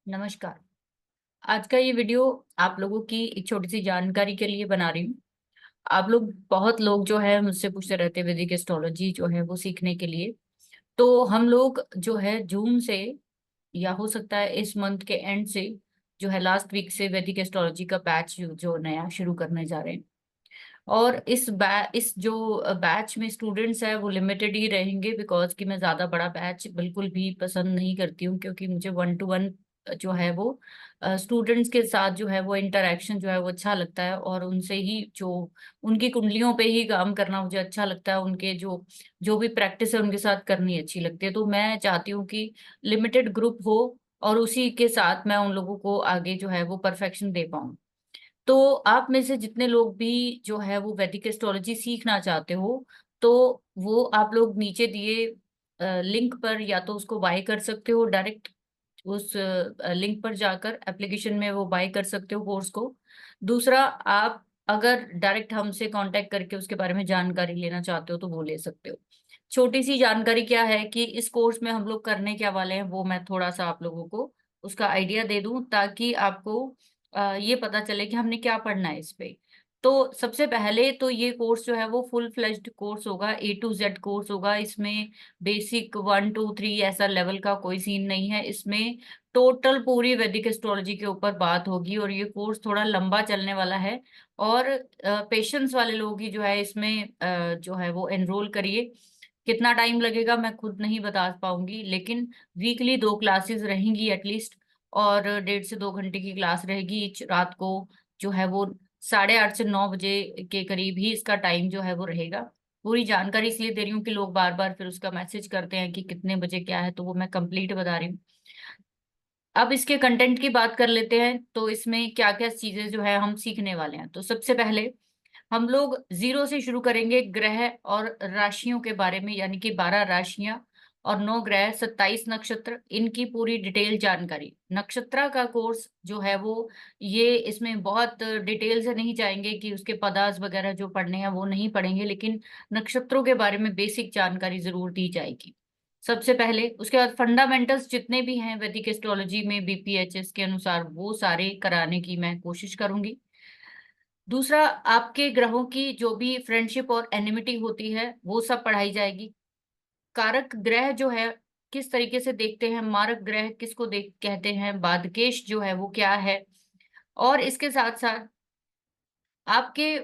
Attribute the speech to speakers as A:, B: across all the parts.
A: नमस्कार। आज का ये वीडियो आप लोगों की एक छोटी सी जानकारी के लिए बना रही हूँ। आप लोग बहुत लोग जो है मुझसे पूछते रहते हैं वैदिक एस्ट्रोलॉजी जो है वो सीखने के लिए। तो हम लोग जो है जून से या हो सकता है इस मंथ के एंड से जो है लास्ट वीक से वैदिक एस्ट्रोलॉजी का बैच जो नया शुरू करने जा रहे हैं। और इस जो बैच में स्टूडेंट्स है वो लिमिटेड ही रहेंगे, बिकॉज कि मैं ज्यादा बड़ा बैच बिल्कुल भी पसंद नहीं करती हूँ, क्योंकि मुझे 1 to 1 जो है वो स्टूडेंट्स के साथ जो है वो इंटरेक्शन जो है वो अच्छा लगता है, और उनसे ही जो उनकी कुंडलियों पे ही काम करना मुझे अच्छा लगता है। उनके जो जो भी प्रैक्टिस है उनके साथ करनी अच्छी लगती है। तो मैं चाहती हूँ कि लिमिटेड ग्रुप हो और उसी के साथ मैं उन लोगों को आगे जो है वो परफेक्शन दे पाऊँ। तो आप में से जितने लोग भी जो है वो वैदिक एस्ट्रोलॉजी सीखना चाहते हो, तो वो आप लोग नीचे दिए लिंक पर या तो उसको बाय कर सकते हो डायरेक्ट। उस लिंक पर जाकर एप्लीकेशन में वो बाय कर सकते हो कोर्स को। दूसरा, आप अगर डायरेक्ट हमसे कांटेक्ट करके उसके बारे में जानकारी लेना चाहते हो तो वो ले सकते हो। छोटी सी जानकारी क्या है कि इस कोर्स में हम लोग करने क्या वाले हैं वो मैं थोड़ा सा आप लोगों को उसका आइडिया दे दूं, ताकि आपको ये पता चले कि हमने क्या पढ़ना है इस पे। तो सबसे पहले तो ये कोर्स जो है वो फुल फ्लेज्ड कोर्स होगा, A to Z कोर्स होगा। इसमें बेसिक 1 2 3 ऐसा लेवल का कोई सीन नहीं है। इसमें टोटल पूरी वैदिक एस्ट्रोलॉजी के ऊपर बात होगी, और ये कोर्स थोड़ा लंबा चलने वाला है। और पेशेंस वाले लोग ही जो है इसमें जो है वो एनरोल करिए। कितना टाइम लगेगा मैं खुद नहीं बता पाऊंगी, लेकिन वीकली 2 क्लासेस रहेंगी एटलीस्ट। और 1.5 से 2 घंटे की क्लास रहेगी each रात को। जो है वो 8:30 से 9 बजे के करीब ही इसका टाइम जो है वो रहेगा। पूरी जानकारी इसलिए दे रही हूँ कि लोग बार बार फिर उसका मैसेज करते हैं कि कितने बजे क्या है, तो वो मैं कंप्लीट बता रही हूँ। अब इसके कंटेंट की बात कर लेते हैं। तो इसमें क्या क्या चीजें जो है हम सीखने वाले हैं। तो सबसे पहले हम लोग जीरो से शुरू करेंगे ग्रह और राशियों के बारे में, यानी कि 12 राशियां और 9 ग्रह, 27 नक्षत्र, इनकी पूरी डिटेल जानकारी। नक्षत्र का कोर्स जो है वो ये इसमें बहुत डिटेल से नहीं जाएंगे कि उसके पदार्थ वगैरह जो पढ़ने हैं वो नहीं पढ़ेंगे, लेकिन नक्षत्रों के बारे में बेसिक जानकारी जरूर दी जाएगी सबसे पहले। उसके बाद फंडामेंटल्स जितने भी हैं वैदिक एस्ट्रोलॉजी में BPHS के अनुसार वो सारे कराने की मैं कोशिश करूंगी। दूसरा, आपके ग्रहों की जो भी फ्रेंडशिप और एनिमिटी होती है वो सब पढ़ाई जाएगी। कारक ग्रह जो है किस तरीके से देखते हैं, मारक ग्रह किसको देख कहते हैं, बादकेश जो है वो क्या है। और इसके साथ साथ आपके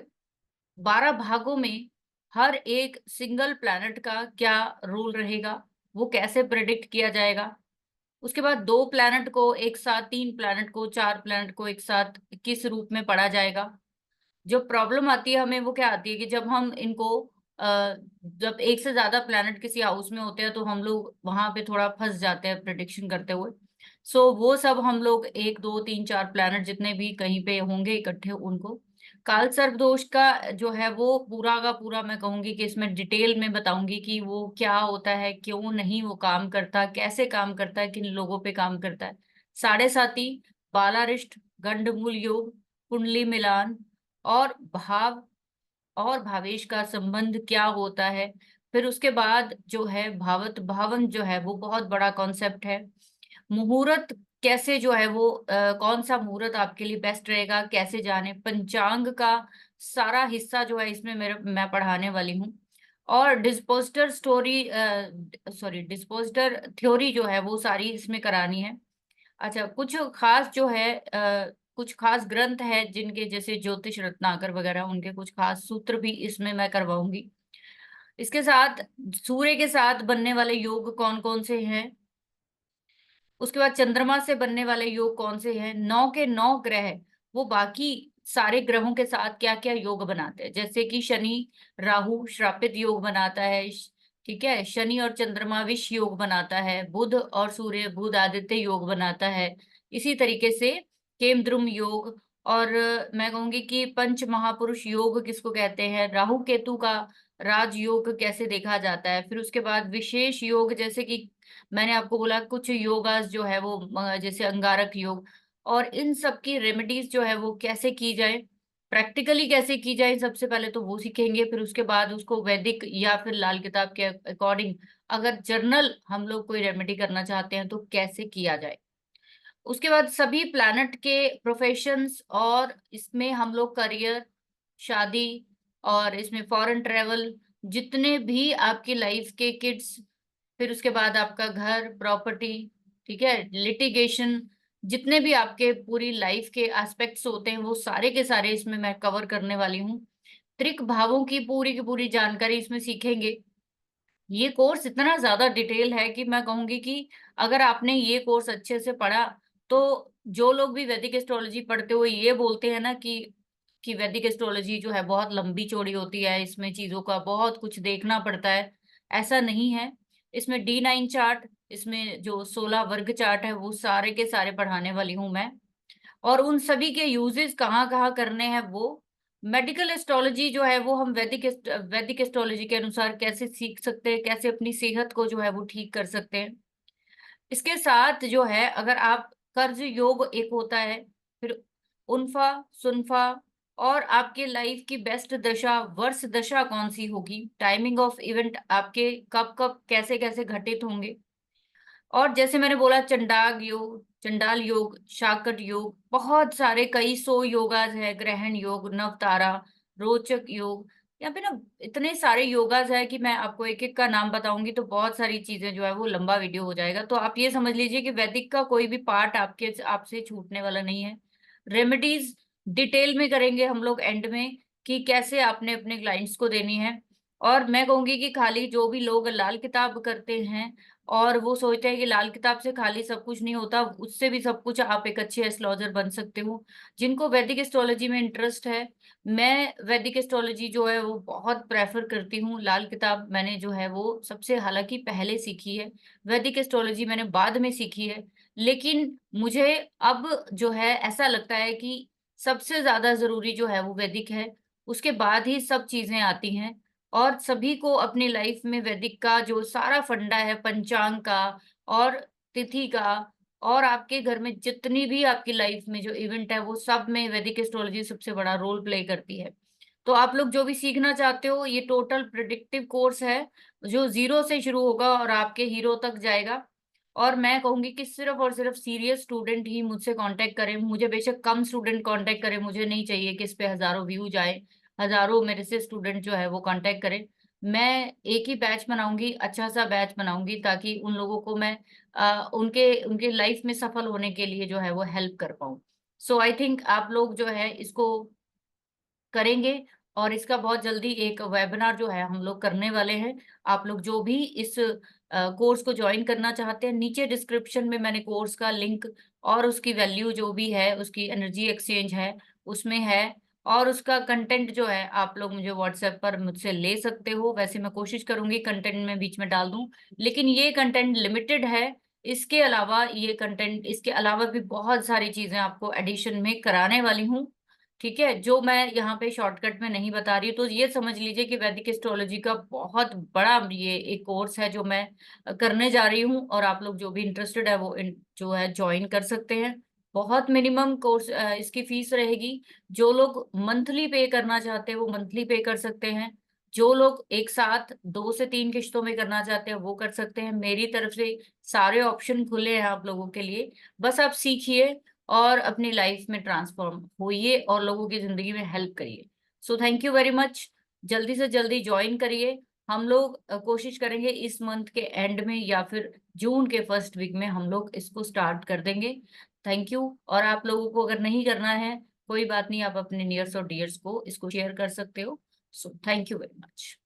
A: 12 भागों में हर एक सिंगल प्लैनेट का क्या रोल रहेगा, वो कैसे प्रेडिक्ट किया जाएगा। उसके बाद 2 प्लैनेट को एक साथ, 3 प्लैनेट को, 4 प्लैनेट को एक साथ किस रूप में पढ़ा जाएगा। जो प्रॉब्लम आती है हमें वो क्या आती है कि जब हम इनको जब एक से ज्यादा प्लैनेट किसी हाउस में होते हैं तो हम लोग वहां पे थोड़ा फंस जाते हैं प्रिडिक्शन करते हुए। सो वो सब हम लोग 1 2 3 4 प्लैनेट जितने भी कहीं पे होंगे इकट्ठे, उनको काल सर्प दोष का जो है वो पूरा का पूरा मैं कहूंगी कि इसमें डिटेल में बताऊंगी कि वो क्या होता है, क्यों नहीं वो काम करता, कैसे काम करता है, किन लोगों पे काम करता है। साढ़े साती, बालारिष्ट, गंडमूल योग, कुंडली मिलान, और भाव और भावेश का संबंध क्या होता है। फिर उसके बाद जो है भावत भावन जो है वो बहुत बड़ा कॉन्सेप्ट है। मुहूर्त कैसे जो है वो कौन सा मुहूर्त आपके लिए बेस्ट रहेगा, कैसे जाने, पंचांग का सारा हिस्सा जो है इसमें मेरे मैं पढ़ाने वाली हूँ। और dispositor story sorry dispositor theory जो है वो सारी इसमें करानी है। अच्छा, कुछ खास जो है कुछ खास ग्रंथ है जिनके जैसे ज्योतिष रत्नाकर वगैरह, उनके कुछ खास सूत्र भी इसमें मैं करवाऊंगी। इसके साथ सूर्य के साथ बनने वाले योग कौन कौन से हैं। उसके बाद चंद्रमा से बनने वाले योग कौन से हैं। 9 के 9 ग्रह वो बाकी सारे ग्रहों के साथ क्या क्या योग बनाते हैं, जैसे कि शनि राहु श्रापित योग बनाता है। ठीक है, शनि और चंद्रमा विष योग बनाता है। बुध और सूर्य बुध आदित्य योग बनाता है। इसी तरीके से केमद्रुम योग। और मैं कहूंगी कि पंच महापुरुष योग किसको कहते हैं, राहु केतु का राजयोग कैसे देखा जाता है। फिर उसके बाद विशेष योग, जैसे कि मैंने आपको बोला कुछ योगास जो है वो जैसे अंगारक योग, और इन सब की रेमेडीज जो है वो कैसे की जाए, प्रैक्टिकली कैसे की जाए, सबसे पहले तो वो सीखेंगे। फिर उसके बाद उसको वैदिक या फिर लाल किताब के अकॉर्डिंग अगर जर्नल हम लोग कोई रेमेडी करना चाहते हैं तो कैसे किया जाए। उसके बाद सभी प्लैनेट के प्रोफेशंस, और इसमें हम लोग करियर, शादी, और इसमें फॉरेन ट्रेवल, जितने भी आपकी लाइफ के किड्स, फिर उसके बाद आपका घर, प्रॉपर्टी, ठीक है, लिटिगेशन, जितने भी आपके पूरी लाइफ के एस्पेक्ट्स होते हैं वो सारे के सारे इसमें मैं कवर करने वाली हूँ। त्रिक भावों की पूरी जानकारी इसमें सीखेंगे। ये कोर्स इतना ज्यादा डिटेल है कि मैं कहूंगी कि अगर आपने ये कोर्स अच्छे से पढ़ा, तो जो लोग भी वैदिक एस्ट्रोलॉजी पढ़ते हुए ये बोलते हैं ना कि वैदिक एस्ट्रोलॉजी जो है बहुत लंबी चौड़ी होती है, इसमें चीजों का बहुत कुछ देखना पड़ता है, ऐसा नहीं है। इसमें D9 चार्ट, इसमें जो 16 वर्ग चार्ट है वो सारे के सारे पढ़ाने वाली हूँ मैं। और उन सभी के यूजेस कहाँ कहाँ करने हैं वो, मेडिकल एस्ट्रोलॉजी जो है वो हम वैदिक एस्ट्रोलॉजी के अनुसार कैसे सीख सकते हैं, कैसे अपनी सेहत को जो है वो ठीक कर सकते हैं। इसके साथ जो है, अगर आप कर्ज योग एक होता है, फिर उनफा, सुनफा, और आपके लाइफ की बेस्ट दशा, वर्ष दशा कौन सी होगी, टाइमिंग ऑफ इवेंट आपके कब कब कैसे कैसे घटित होंगे, और जैसे मैंने बोला चंडाग योग, चंडाल योग, शाकट योग, बहुत सारे कई सौ योगाज है, ग्रहण योग, नवतारा, रोचक योग, यहाँ पे ना इतने सारे योगाज है कि मैं आपको एक एक का नाम बताऊंगी तो बहुत सारी चीजें जो है वो लंबा वीडियो हो जाएगा। तो आप ये समझ लीजिए कि वैदिक का कोई भी पार्ट आपसे छूटने वाला नहीं है। रेमेडीज डिटेल में करेंगे हम लोग एंड में, कि कैसे आपने अपने क्लाइंट्स को देनी है। और मैं कहूंगी कि खाली जो भी लोग लाल किताब करते हैं और वो सोचते हैं कि लाल किताब से खाली सब कुछ नहीं होता, उससे भी सब कुछ, आप एक अच्छे एस्ट्रोलॉजर बन सकते हो। जिनको वैदिक एस्ट्रोलॉजी में इंटरेस्ट है, मैं वैदिक एस्ट्रोलॉजी जो है वो बहुत प्रेफर करती हूँ। लाल किताब मैंने जो है वो सबसे हालांकि पहले सीखी है, वैदिक एस्ट्रोलॉजी मैंने बाद में सीखी है। लेकिन मुझे अब जो है ऐसा लगता है कि सबसे ज्यादा जरूरी जो है वो वैदिक है, उसके बाद ही सब चीजें आती हैं। और सभी को अपनी लाइफ में वैदिक का जो सारा फंडा है, पंचांग का और तिथि का, और आपके घर में जितनी भी आपकी लाइफ में जो इवेंट है वो सब में वैदिक एस्ट्रोलॉजी सबसे बड़ा रोल प्ले करती है। तो आप लोग जो भी सीखना चाहते हो, ये टोटल प्रिडिक्टिव कोर्स है जो जीरो से शुरू होगा और आपके हीरो तक जाएगा। और मैं कहूंगी कि सिर्फ और सिर्फ सीरियस स्टूडेंट ही मुझसे कांटेक्ट करें, मुझे बेशक कम स्टूडेंट कांटेक्ट करें, मुझे नहीं चाहिए कि इस पे हजारों व्यूज आए, हजारों मेरे से स्टूडेंट जो है वो कांटेक्ट करें। मैं एक ही बैच बनाऊंगी, अच्छा सा बैच बनाऊंगी, ताकि उन लोगों को मैं उनके उनके लाइफ में सफल होने के लिए जो है वो हेल्प कर पाऊँ। सो आई थिंक आप लोग जो है इसको करेंगे। और इसका बहुत जल्दी एक वेबिनार जो है हम लोग करने वाले हैं। आप लोग जो भी इस कोर्स को ज्वाइन करना चाहते हैं, नीचे डिस्क्रिप्शन में मैंने कोर्स का लिंक और उसकी वैल्यू जो भी है, उसकी एनर्जी एक्सचेंज है उसमें है, और उसका कंटेंट जो है आप लोग मुझे व्हाट्सएप पर मुझसे ले सकते हो। वैसे मैं कोशिश करूंगी कंटेंट में बीच में डाल दूं, लेकिन ये कंटेंट लिमिटेड है। इसके अलावा ये कंटेंट, इसके अलावा भी बहुत सारी चीजें आपको एडिशन में कराने वाली हूँ, ठीक है, जो मैं यहाँ पे शॉर्टकट में नहीं बता रही हूँ। तो ये समझ लीजिए कि वैदिक एस्ट्रोलॉजी का बहुत बड़ा ये एक कोर्स है जो मैं करने जा रही हूँ, और आप लोग जो भी इंटरेस्टेड है वो जो है ज्वाइन कर सकते हैं। बहुत मिनिमम कोर्स इसकी फीस रहेगी। जो लोग मंथली पे करना चाहते हैं वो मंथली पे कर सकते हैं, जो लोग एक साथ 2 से 3 किश्तों में करना चाहते हैं वो कर सकते हैं। मेरी तरफ से सारे ऑप्शन खुले हैं आप लोगों के लिए। बस आप सीखिए और अपनी लाइफ में ट्रांसफॉर्म होइए और लोगों की जिंदगी में हेल्प करिए। So thank you very much. जल्दी से जल्दी ज्वाइन करिए। हम लोग कोशिश करेंगे इस मंथ के एंड में या फिर जून के फर्स्ट वीक में हम लोग इसको स्टार्ट कर देंगे। Thank you. और आप लोगों को अगर नहीं करना है, कोई बात नहीं, आप अपने नियर्स और डियर्स को इसको शेयर कर सकते हो। So thank you very much.